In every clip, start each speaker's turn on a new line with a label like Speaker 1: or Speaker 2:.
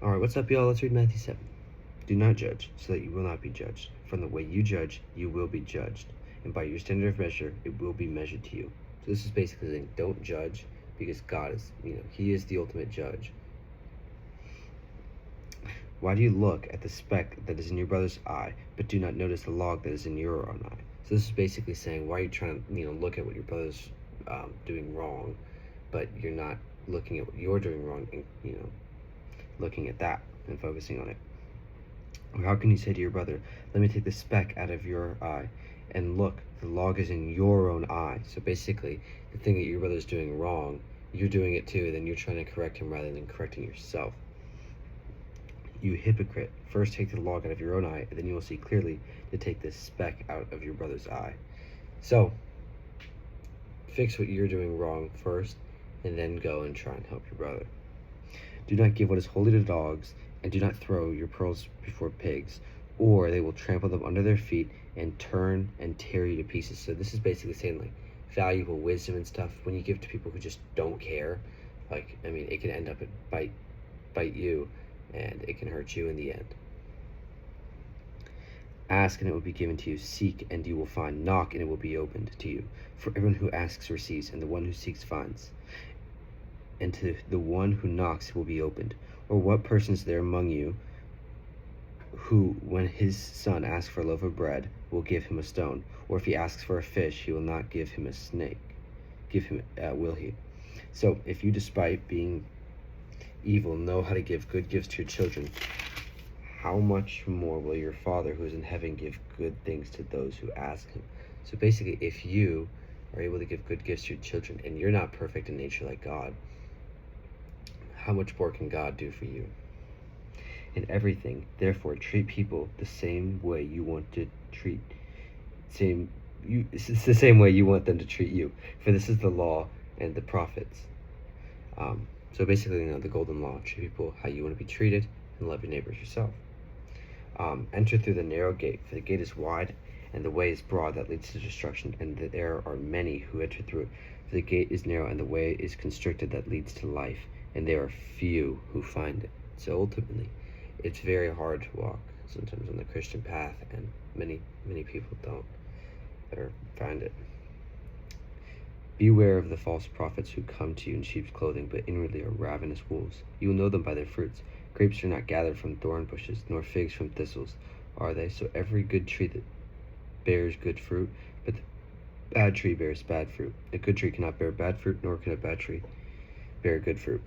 Speaker 1: Alright, what's up, y'all? Let's read Matthew 7. Do not judge, so that you will not be judged. From the way you judge, you will be judged. And by your standard of measure, it will be measured to you. So this is basically saying, don't judge, because God is, He is the ultimate judge. Why do you look at the speck that is in your brother's eye, but do not notice the log that is in your own eye? So this is basically saying, why are you trying to, look at what your brother's doing wrong, but you're not looking at what you're doing wrong, and, looking at that and focusing on it? Or how can you say to your brother, let me take the speck out of your eye, and look, the log is in your own eye? So basically, the thing that your brother's doing wrong, you're doing it too, then you're trying to correct him rather than correcting yourself. You hypocrite, first take the log out of your own eye, and then you will see clearly to take the speck out of your brother's eye. So, fix what you're doing wrong first, and then go and try and help your brother. Do not give what is holy to dogs, and do not throw your pearls before pigs, or they will trample them under their feet and turn and tear you to pieces. So this is basically saying, like, valuable wisdom and stuff, when you give to people who just don't care, it can end up and bite you, and it can hurt you in the end. Ask and it will be given to you. Seek and you will find. Knock and it will be opened to you. For everyone who asks receives, and the one who seeks finds. And to the one who knocks it will be opened. Or what person is there among you who, when his son asks for a loaf of bread, will give him a stone? Or if he asks for a fish, he will not give him a snake? Will he? So if you, despite being evil, know how to give good gifts to your children, how much more will your Father who is in heaven give good things to those who ask him? So basically, if you are able to give good gifts to your children, and you're not perfect in nature like God, how much more can God do for you? In everything, therefore, treat people the same way you want to treat it's the same way you want them to treat you. For this is the law and the prophets. So basically, the golden law: treat people how you want to be treated, and love your neighbors yourself. Enter through the narrow gate, for the gate is wide, and the way is broad that leads to destruction, and there are many who enter through it. For the gate is narrow, and the way is constricted that leads to life, and there are few who find it. So ultimately, it's very hard to walk sometimes on the Christian path, and many people don't or find it. Beware of the false prophets who come to you in sheep's clothing, but inwardly are ravenous wolves. You will know them by their fruits. Grapes are not gathered from thorn bushes, nor figs from thistles, are they? So every good tree that bears good fruit, but the bad tree bears bad fruit. A good tree cannot bear bad fruit, nor can a bad tree bear good fruit.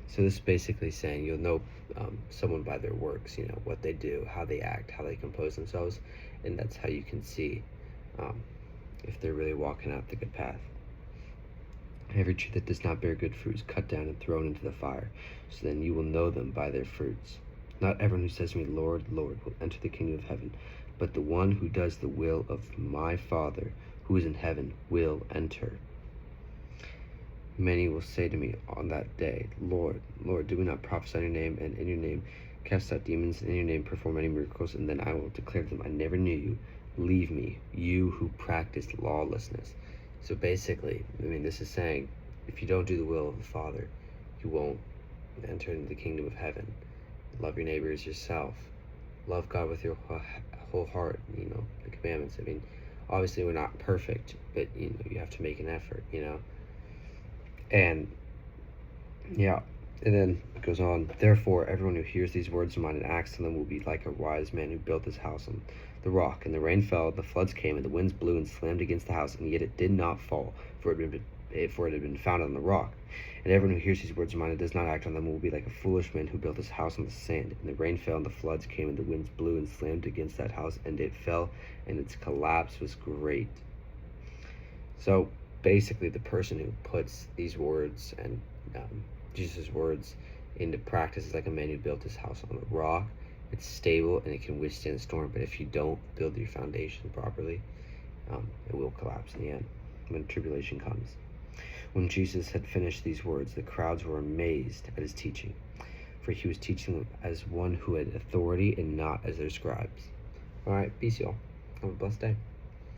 Speaker 1: So this is basically saying you'll know someone by their works, what they do, how they act, how they compose themselves, and that's how you can see if they're really walking out the good path. Every tree that does not bear good fruit is cut down and thrown into the fire. So then you will know them by their fruits. Not everyone who says to me, Lord, Lord, will enter the kingdom of heaven, but the one who does the will of my Father who is in heaven will enter. Many will say to me on that day, Lord, Lord, do we not prophesy in your name, and in your name cast out demons, and in your name perform many miracles? And then I will declare to them, I never knew you. Leave me, you who practice lawlessness. So basically, this is saying, if you don't do the will of the Father, you won't enter into the kingdom of heaven. Love your neighbor as yourself. Love God with your whole heart, the commandments. Obviously we're not perfect, but, you have to make an effort, And, and then it goes on, therefore, everyone who hears these words of mine and acts on them will be like a wise man who built his house on the rock. And the rain fell, the floods came, and the winds blew and slammed against the house, and yet it did not fall, for it had been founded on the rock. And everyone who hears these words of mine and does not act on them will be like a foolish man who built his house on the sand. And the rain fell, and the floods came, and the winds blew and slammed against that house, and it fell, and its collapse was great. So basically, the person who puts these words and Jesus' words into practice is like a man who built his house on a rock. It's stable and it can withstand storm, but if you don't build your foundation properly, it will collapse in the end when tribulation comes. When Jesus had finished these words, the crowds were amazed at his teaching, for he was teaching them as one who had authority and not as their scribes. All right, peace, y'all. Have a blessed day.